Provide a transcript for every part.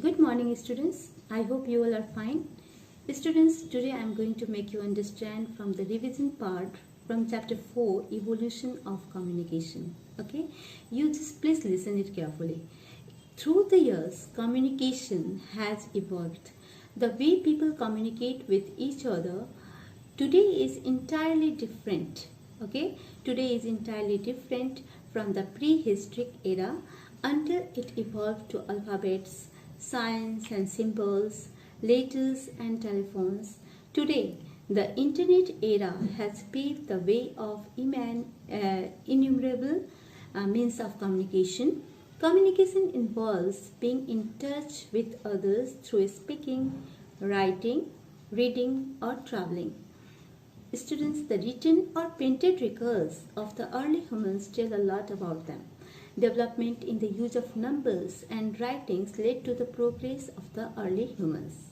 Good morning, students. I hope you all are fine. Students, today I am going to make you understand from the revision part from chapter 4, Evolution of Communication. Okay, you just please listen it carefully. Through the years, communication has evolved. The way people communicate with each other today is entirely different. Okay, today is entirely different from the prehistoric era until it evolved to alphabets, signs and symbols, letters and telephones. Today, the internet era has paved the way of innumerable means of communication. Communication involves being in touch with others through speaking, writing, reading, or traveling. Students, the written or printed records of the early humans tell a lot about them. Development in the use of numbers and writings led to the progress of the early humans.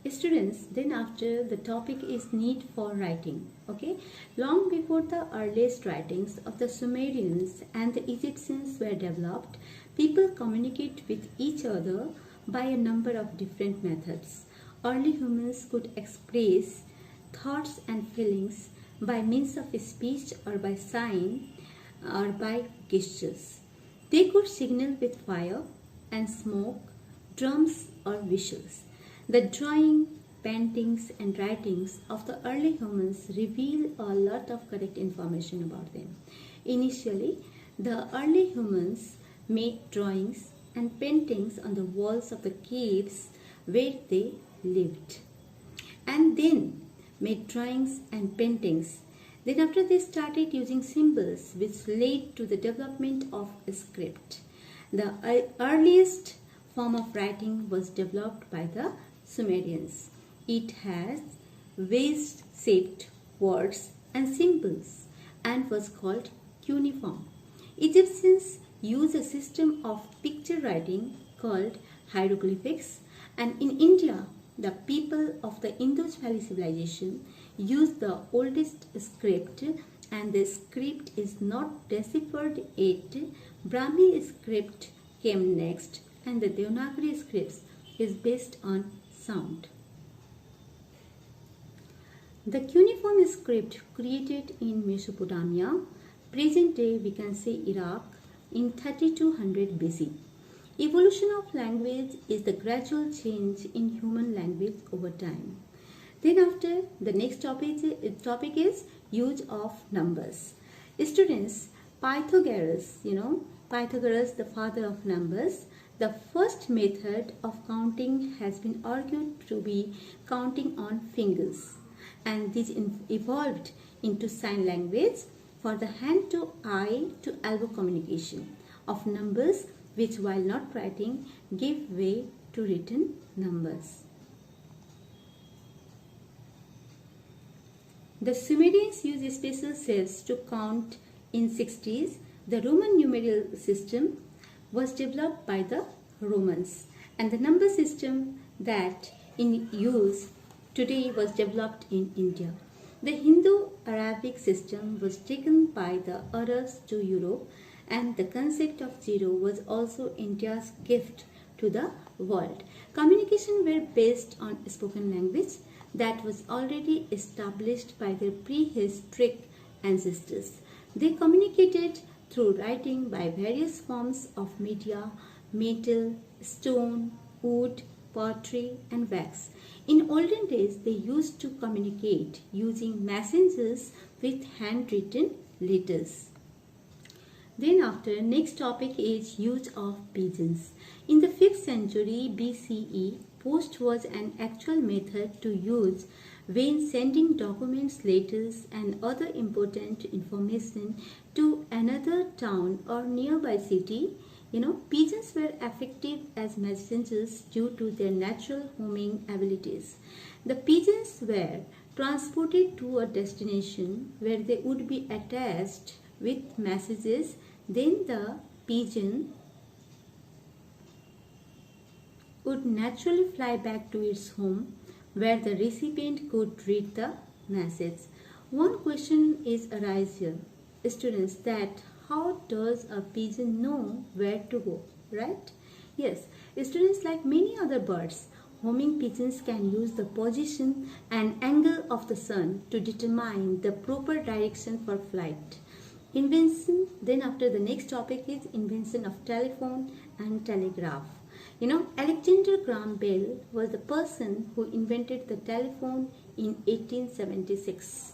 Students, then after the topic is need for writing. Okay, long before the earliest writings of the Sumerians and the Egyptians were developed, people communicate with each other by a number of different methods. Early humans could express thoughts and feelings by means of speech or by sign or by gestures. They could signal with fire and smoke, drums or whistles. The drawing, paintings and writings of the early humans reveal a lot of correct information about them. Initially, the early humans made drawings and paintings on the walls of the caves where they lived, and then made drawings and paintings. Then after they started using symbols, which led to the development of a script. The earliest form of writing was developed by the Sumerians. It has vase-shaped words and symbols and was called cuneiform. Egyptians used a system of picture writing called hieroglyphics, and in India, the people of the Indus Valley civilization used the oldest script, and the script is not deciphered yet. Brahmi script came next, and the Devanagari script is based on sound. The cuneiform script created in Mesopotamia, present day we can say Iraq, in 3200 BC. Evolution of language is the gradual change in human language over time. Then after, the next topic is use of numbers. Students, Pythagoras, Pythagoras, the father of numbers, the first method of counting has been argued to be counting on fingers, and this evolved into sign language for the hand to eye to elbow communication of numbers, which while not writing give way to written numbers. The Sumerians used special sets to count in 60s. The Roman numeral system was developed by the Romans, and the number system that in use today was developed in India. The Hindu-Arabic system was taken by the Arabs to Europe, and the concept of zero was also India's gift to the world. Communication were based on spoken language that was already established by their prehistoric ancestors. They communicated through writing by various forms of media, metal, stone, wood, pottery and wax. In olden days, they used to communicate using messengers with handwritten letters. Then after, next topic is use of pigeons. In the 5th century BCE, post was an actual method to use when sending documents, letters and other important information to another town or nearby city. Pigeons were effective as messengers due to their natural homing abilities. The pigeons were transported to a destination where they would be attached with messages. Then the pigeon would naturally fly back to its home where the recipient could read the message. One question is arise here, students, that how does a pigeon know where to go, right? Yes, students, like many other birds, homing pigeons can use the position and angle of the sun to determine the proper direction for flight. Invention, then after the next topic is invention of telephone and telegraph. Alexander Graham Bell was the person who invented the telephone in 1876.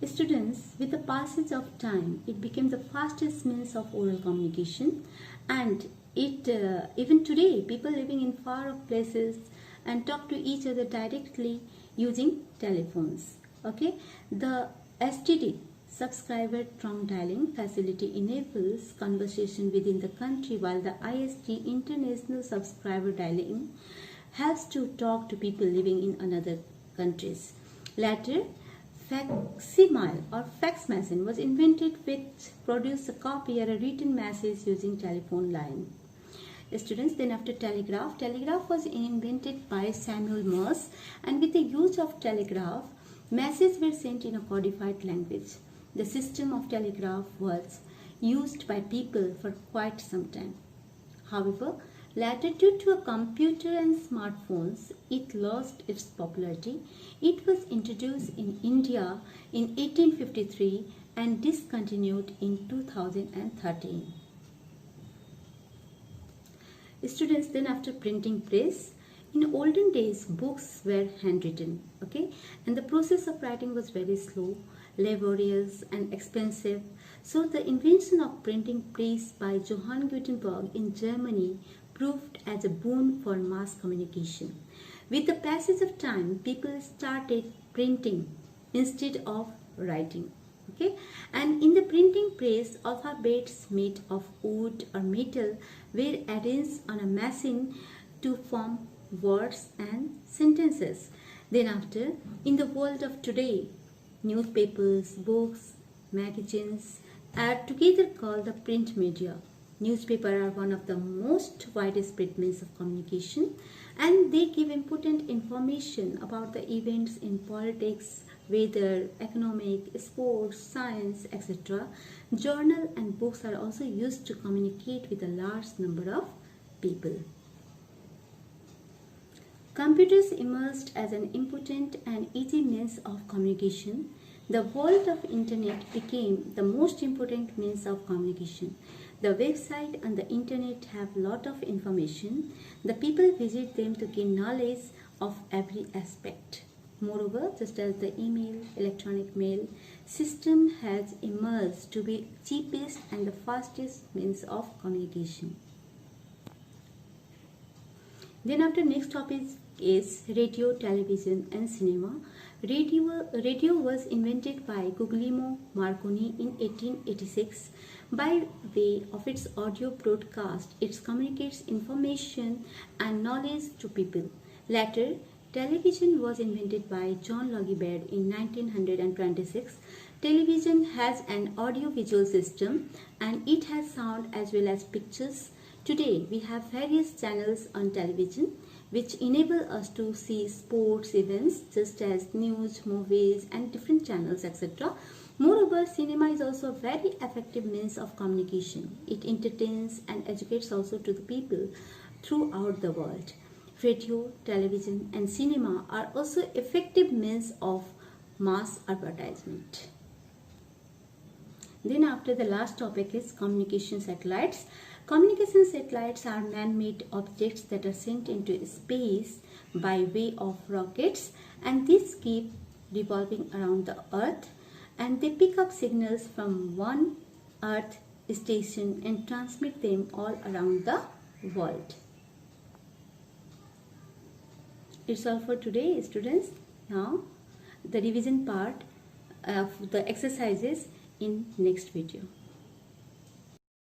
Students, with the passage of time, it became the fastest means of oral communication, and even today, people living in far off places and talk to each other directly using telephones. Okay, the STD, subscriber trunk dialing facility, enables conversation within the country, while the ISD, international subscriber dialing, helps to talk to people living in another countries. Later, facsimile or fax machine was invented, which produced a copy or a written message using telephone line. Students, then after telegraph was invented by Samuel Morse, and with the use of telegraph, messages were sent in a codified language. The system of telegraph was used by people for quite some time. However, later, due to a computer and smartphones, it lost its popularity. It was introduced in India in 1853 and discontinued in 2013. Students, then after printing press, in olden days, books were handwritten, okay, and the process of writing was very slow, laborious and expensive. So the invention of printing press by Johann Gutenberg in Germany proved as a boon for mass communication. With the passage of time, people started printing instead of writing. Okay, and in the printing press, alphabets made of wood or metal were arranged on a machine to form words and sentences. Then after, in the world of today, newspapers, books, magazines are together called the print media. Newspapers are one of the most widespread means of communication, and they give important information about the events in politics, weather, economic, sports, science, etc. Journal and books are also used to communicate with a large number of people. Computers emerged as an important and easy means of communication. The world of internet became the most important means of communication. The website and the internet have lot of information. The people visit them to gain knowledge of every aspect. Moreover, just as the email, electronic mail system has emerged to be cheapest and the fastest means of communication. Then after next topic is radio, television and cinema. Radio was invented by Guglielmo Marconi in 1886. By way of its audio broadcast, it communicates information and knowledge to people. Later, television was invented by John Logie Baird in 1926. Television has an audio-visual system and it has sound as well as pictures. Today, we have various channels on television which enable us to see sports events just as news, movies and different channels, etc. Moreover, cinema is also a very effective means of communication. It entertains and educates also to the people throughout the world. Radio, television and cinema are also effective means of mass advertisement. Then after, the last topic is communication satellites. Communication satellites are man-made objects that are sent into space by way of rockets, and these keep revolving around the earth, and they pick up signals from one earth station and transmit them all around the world. It's all for today, students. Now the revision part of the exercises in next video.